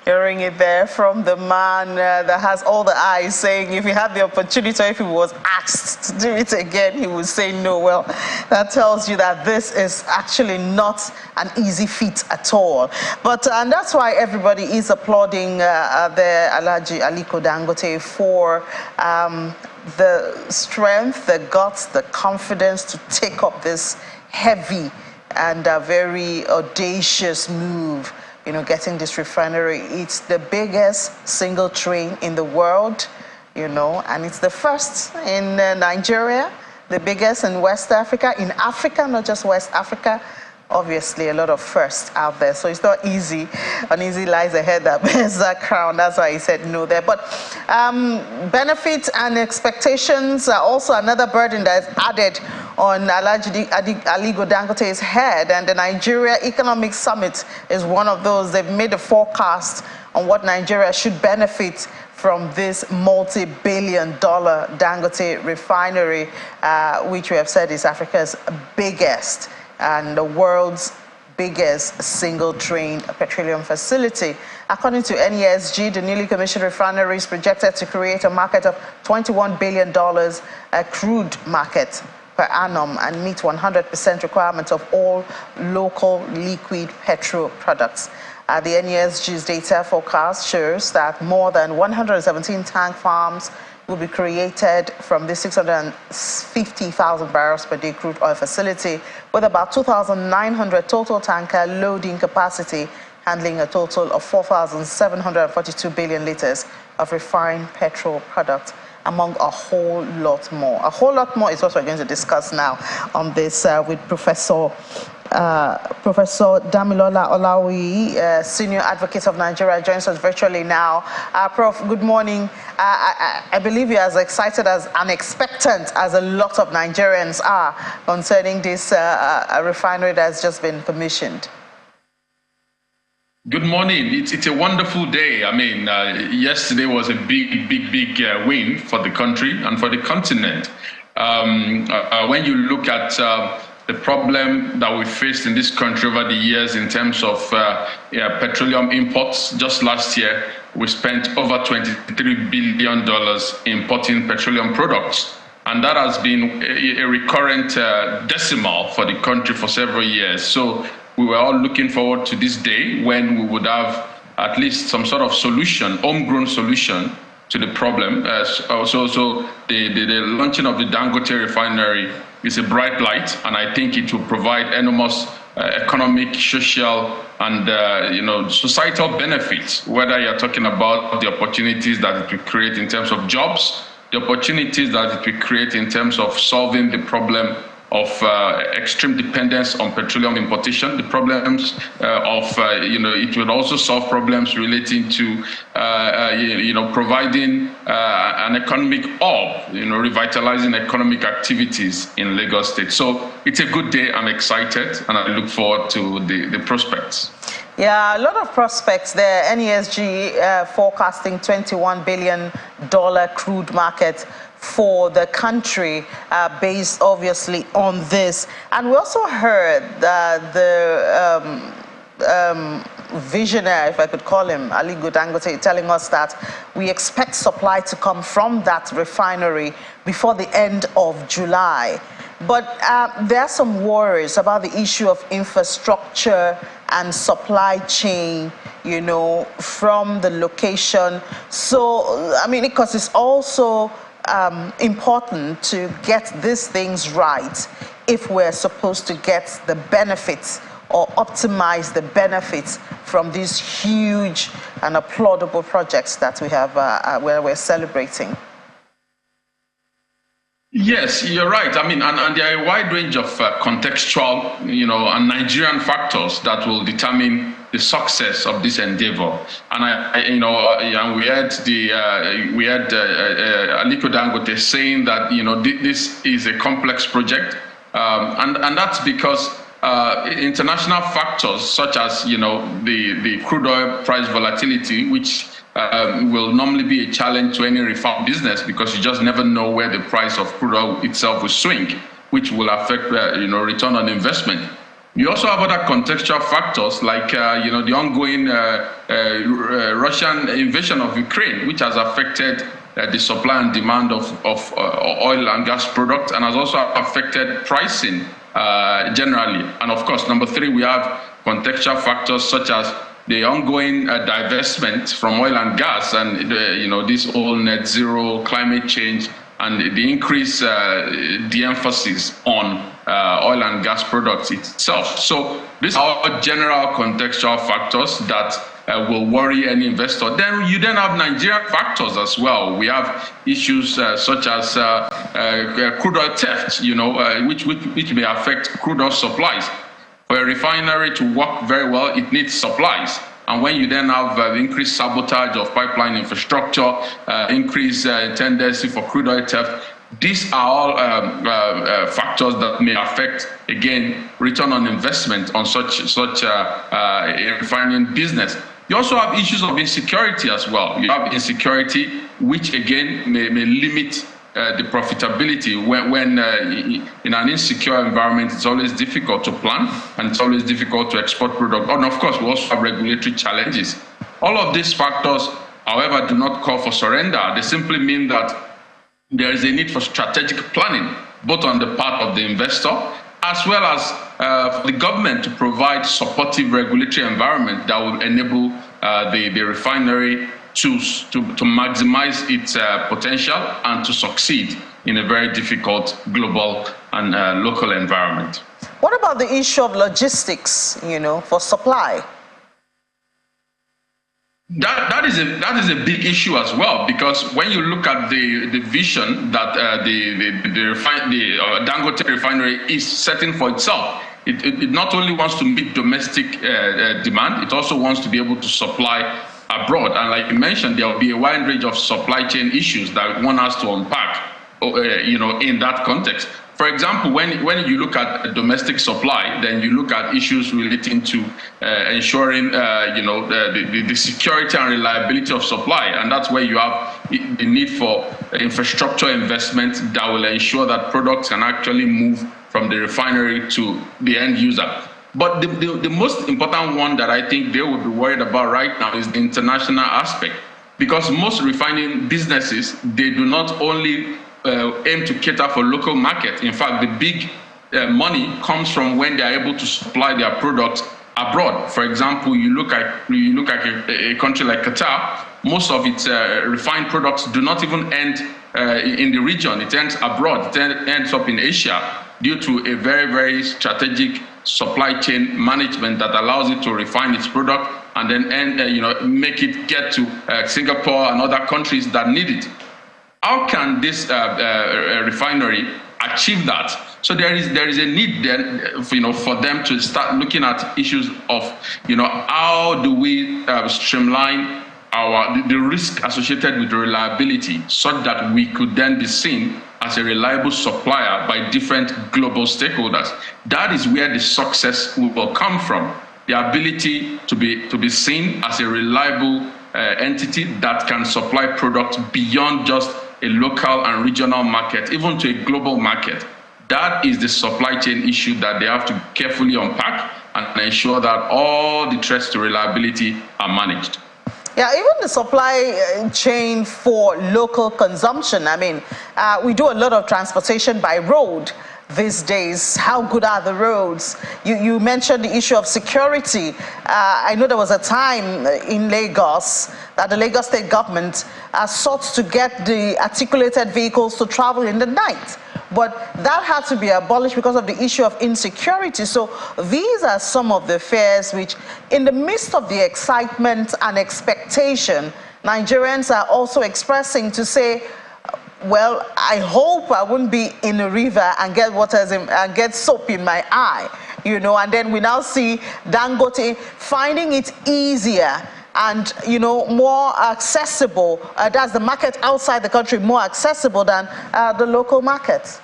Hearing it there from the man that has all the eyes, saying if he had the opportunity or if he was asked to do it again, he would say no. Well, that tells you that this is actually not an easy feat at all. But and that's why everybody is applauding the Alhaji Aliko Dangote for the strength, the guts, the confidence to take up this heavy and very audacious move. You know, getting this refinery. It's the biggest single train in the world, you know, and it's the first in Nigeria, the biggest in West Africa, in Africa, not just West Africa. Obviously, a lot of firsts out there, so it's not easy. Uneasy lies ahead that bears that crown. That's why he said no there. But benefits and expectations are also another burden that's added on Alhaji Aliko Dangote's head. And the Nigeria Economic Summit is one of those. They've made a forecast on what Nigeria should benefit from this multi-billion-dollar Dangote Refinery, which we have said is Africa's biggest and the world's biggest single-train petroleum facility. According to NESG, the newly commissioned refinery is projected to create a market of $21 billion, a crude market per annum, and meet 100% requirements of all local liquid petrol products. The NESG's data forecast shows that more than 117 tank farms will be created from this 650,000 barrels per day crude oil facility, with about 2,900 total tanker loading capacity, handling a total of 4,742 billion liters of refined petrol product, among a whole lot more. A whole lot more is what we're going to discuss now on this with Professor Damilola Olawi, Senior Advocate of Nigeria, joins us virtually now. Prof, good morning. I believe you're as excited and expectant as a lot of Nigerians are concerning this refinery that's just been commissioned. Good morning. It's a wonderful day. I mean, yesterday was a big win for the country and for the continent. When you look at the problem that we faced in this country over the years in terms of petroleum imports, just last year, we spent over $23 billion importing petroleum products. And that has been a recurrent decimal for the country for several years. So we were all looking forward to this day when we would have at least some sort of solution, homegrown solution to the problem. So the launching of the Dangote Refinery is a bright light, and I think it will provide enormous economic, social, and societal benefits, whether you're talking about the opportunities that it will create in terms of jobs, the opportunities that it will create in terms of solving the problem of extreme dependence on petroleum importation, the problems it will also solve problems relating to, providing an economic hub, revitalizing economic activities in Lagos State. So it's a good day. I'm excited, and I look forward to the prospects. Yeah, a lot of prospects there. NESG forecasting $21 billion crude market for the country, based obviously on this. And we also heard that the visionary, if I could call him, Aliko Dangote, telling us that we expect supply to come from that refinery before the end of July. But there are some worries about the issue of infrastructure and supply chain, from the location. So, I mean, because it's also important to get these things right if we're supposed to get the benefits or optimize the benefits from these huge and applaudable projects that we have where we're celebrating. Yes, you're right. I mean, and there are a wide range of contextual, and Nigerian factors that will determine the success of this endeavor. And we had Aliko Dangote saying that this is a complex project, and that's because international factors such as the crude oil price volatility, which will normally be a challenge to any refined business, because you just never know where the price of crude oil itself will swing, which will affect return on investment. You also have other contextual factors like, the ongoing Russian invasion of Ukraine, which has affected the supply and demand of oil and gas products, and has also affected pricing generally. And of course, number three, we have contextual factors such as the ongoing divestment from oil and gas, and this whole net zero, climate change, and the increased de-emphasis on oil and gas products itself. So these are general contextual factors that will worry any investor. Then you have Nigerian factors as well. We have issues such as crude oil theft, which may affect crude oil supplies. For a refinery to work very well, it needs supplies. And when you then have increased sabotage of pipeline infrastructure, increased tendency for crude oil theft, these are all factors that may affect, again, return on investment on such a refining business. You also have issues of insecurity as well. You have insecurity, which again may limit the profitability. When in an insecure environment, it's always difficult to plan, and it's always difficult to export product. And of course, we also have regulatory challenges. All of these factors, however, do not call for surrender. They simply mean that there is a need for strategic planning, both on the part of the investor, as well as for the government to provide supportive regulatory environment that will enable the refinery to maximize its potential and to succeed in a very difficult global and local environment. What about the issue of logistics, for supply? That is a big issue as well, because when you look at the vision that the Dangote Refinery is setting for itself, it not only wants to meet domestic demand, it also wants to be able to supply abroad. And like you mentioned, there will be a wide range of supply chain issues that one has to unpack, in that context. For example, when you look at domestic supply, then you look at issues relating to ensuring, the security and reliability of supply, and that's where you have the need for infrastructure investment that will ensure that products can actually move from the refinery to the end user. But the most important one that I think they would be worried about right now is the international aspect, because most refining businesses, they do not only aim to cater for local market. In fact, the big money comes from when they are able to supply their products abroad. For example, you look at a country like Qatar. Most of its refined products do not even end in the region. It ends abroad. It ends up in Asia due to a very, very strategic supply chain management that allows it to refine its product and then make it get to Singapore and other countries that need it. How can this refinery achieve that? So there is a need then, for them to start looking at issues of, how do we streamline the risk associated with reliability, such that we could then be seen as a reliable supplier by different global stakeholders. That is where the success will come from. The ability to be seen as a reliable entity that can supply products beyond just a local and regional market, even to a global market. That is the supply chain issue that they have to carefully unpack and ensure that all the threats to reliability are managed. Yeah, even the supply chain for local consumption. I mean, we do a lot of transportation by road these days. How good are the roads? You mentioned the issue of security. I know there was a time in Lagos that the Lagos state government sought to get the articulated vehicles to travel in the night. But that had to be abolished because of the issue of insecurity. So these are some of the fears which, in the midst of the excitement and expectation, Nigerians are also expressing to say, well, I hope I wouldn't be in a river and get and get soap in my eye, and then we now see Dangote finding it easier and, more accessible. That's the market outside the country, more accessible than the local markets.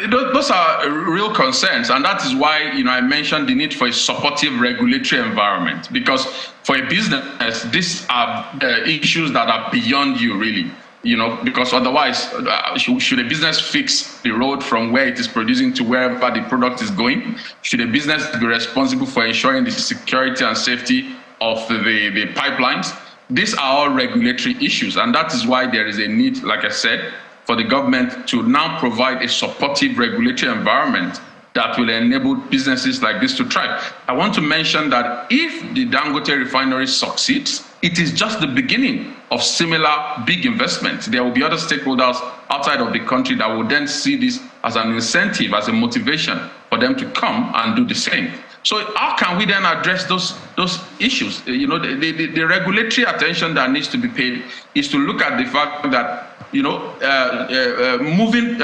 Those are real concerns, and that is why I mentioned the need for a supportive regulatory environment, because for a business, these are issues that are beyond you, really. because otherwise, should a business fix the road from where it is producing to wherever the product is going? Should a business be responsible for ensuring the security and safety of the pipelines? These are all regulatory issues, and that is why there is a need, like I said, for the government to now provide a supportive regulatory environment that will enable businesses like this to thrive. I want to mention that if the Dangote Refinery succeeds, it is just the beginning of similar big investments. There will be other stakeholders outside of the country that will then see this as an incentive, as a motivation for them to come and do the same. So how can we then address those issues? The regulatory attention that needs to be paid is to look at the fact that moving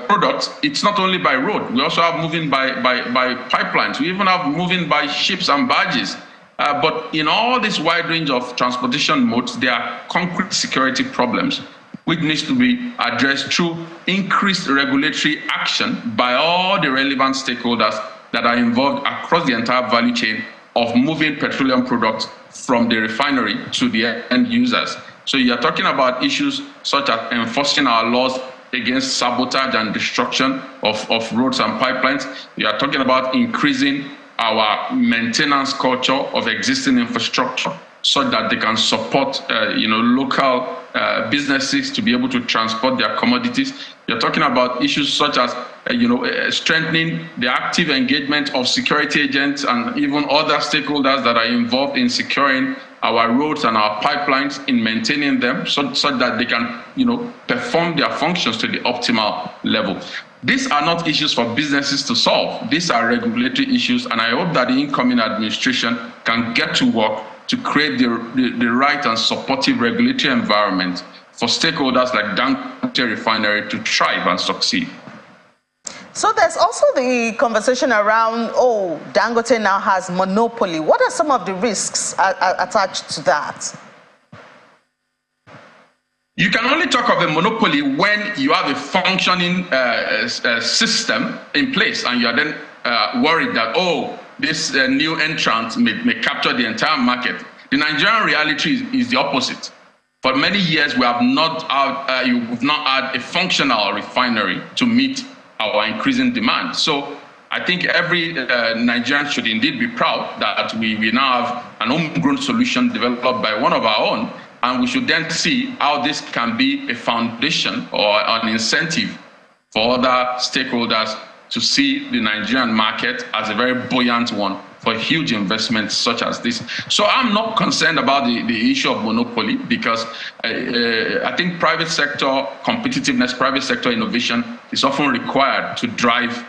products, it's not only by road. We also have moving by pipelines. We even have moving by ships and barges. But in all this wide range of transportation modes, there are concrete security problems which needs to be addressed through increased regulatory action by all the relevant stakeholders that are involved across the entire value chain of moving petroleum products from the refinery to the end users. So you're talking about issues such as enforcing our laws against sabotage and destruction of roads and pipelines. You are talking about increasing our maintenance culture of existing infrastructure so that they can support local businesses to be able to transport their commodities. You're talking about issues such as strengthening the active engagement of security agents and even other stakeholders that are involved in securing our roads and our pipelines, in maintaining them so that they can perform their functions to the optimal level. These are not issues for businesses to solve. These are regulatory issues, and I hope that the incoming administration can get to work to create the right and supportive regulatory environment for stakeholders like Dangote Refinery to thrive and succeed. So there's also the conversation around, Dangote now has monopoly. What are some of the risks attached to that? You can only talk of a monopoly when you have a functioning system in place, and you are then worried that, this new entrant may capture the entire market. The Nigerian reality is the opposite. For many years, we have not had a functional refinery to meet our increasing demand. So I think every Nigerian should indeed be proud that we now have an homegrown solution developed by one of our own, and we should then see how this can be a foundation or an incentive for other stakeholders to see the Nigerian market as a very buoyant one for huge investments such as this. So I'm not concerned about the issue of monopoly, because I think private sector competitiveness, private sector innovation is often required to drive,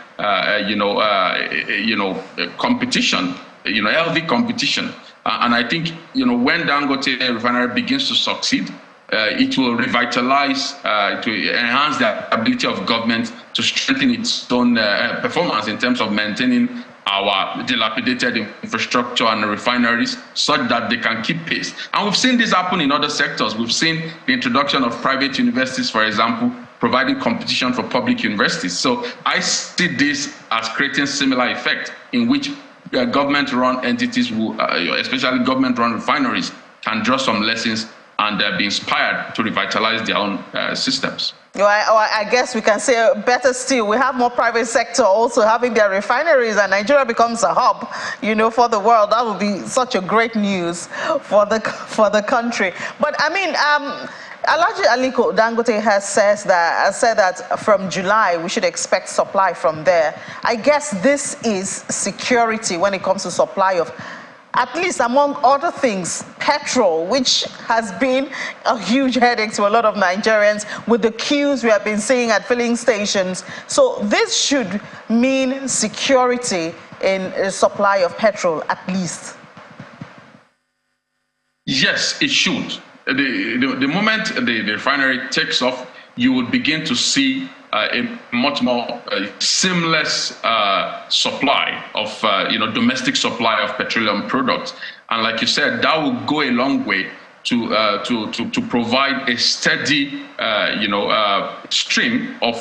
competition, healthy competition. And I think, when Dangote Refinery begins to succeed, it will revitalize, to enhance the ability of government to strengthen its own performance in terms of maintaining our dilapidated infrastructure and refineries such that they can keep pace. And we've seen this happen in other sectors. We've seen the introduction of private universities, for example, providing competition for public universities. So I see this as creating similar effect in which government-run entities, especially government-run refineries, can draw some lessons and be inspired to revitalize their own systems. Well, I guess we can say better still, we have more private sector also having their refineries, and Nigeria becomes a hub, for the world. That would be such a great news for the country. But I mean, Alhaji Aliko Dangote has said that from July we should expect supply from there. I guess this is security when it comes to supply of, at least among other things, petrol, which has been a huge headache to a lot of Nigerians with the queues we have been seeing at filling stations. So this should mean security in a supply of petrol, at least. Yes, it should. The moment the refinery takes off, you will begin to see a much more seamless supply of domestic supply of petroleum products, and like you said, that will go a long way to provide a steady stream of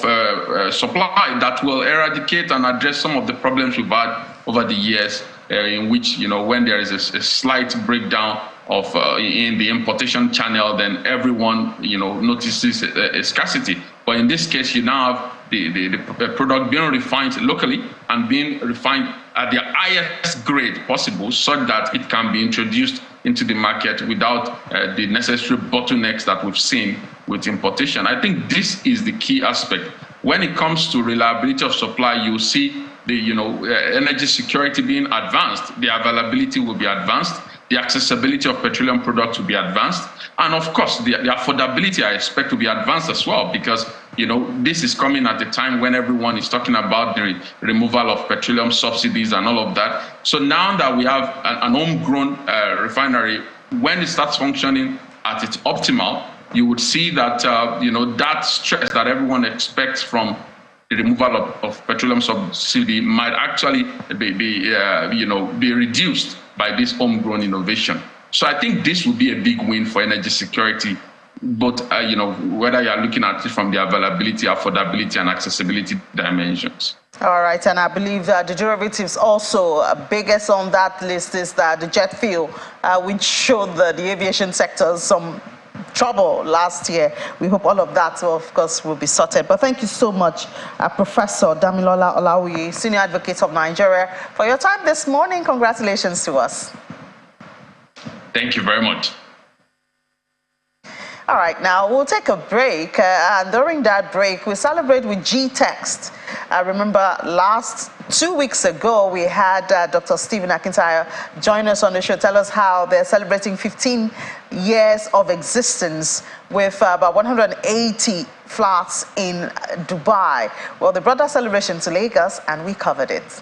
supply that will eradicate and address some of the problems we've had over the years, in which when there is a slight breakdown in the importation channel, then everyone, notices a scarcity. But in this case, you now have the product being refined locally and being refined at the highest grade possible, so that it can be introduced into the market without the necessary bottlenecks that we've seen with importation. I think this is the key aspect. When it comes to reliability of supply, you see the energy security being advanced, the availability will be advanced, the accessibility of petroleum products will be advanced, and of course the affordability I expect to be advanced as well, because this is coming at a time when everyone is talking about the removal of petroleum subsidies and all of that. So now that we have an homegrown refinery, when it starts functioning at its optimal, you would see that that stress that everyone expects from the removal of petroleum subsidy might actually be reduced by this homegrown innovation. So I think this would be a big win for energy security, both whether you are looking at it from the availability, affordability, and accessibility dimensions. All right, and I believe that the derivatives also biggest on that list is that the jet fuel, which showed the aviation sector some trouble last year. We hope all of that, of course, will be sorted. But thank you so much, Professor Damilola Olawiye, Senior Advocate of Nigeria, for your time this morning. Congratulations to us. Thank you very much. All right, now we'll take a break, and during that break, we'll celebrate with G-Text. Remember, 2 weeks ago, we had Dr. Stephen Akintayo join us on the show, tell us how they're celebrating 15 years of existence with about 180 flats in Dubai. Well, they brought that celebration to Lagos, and we covered it.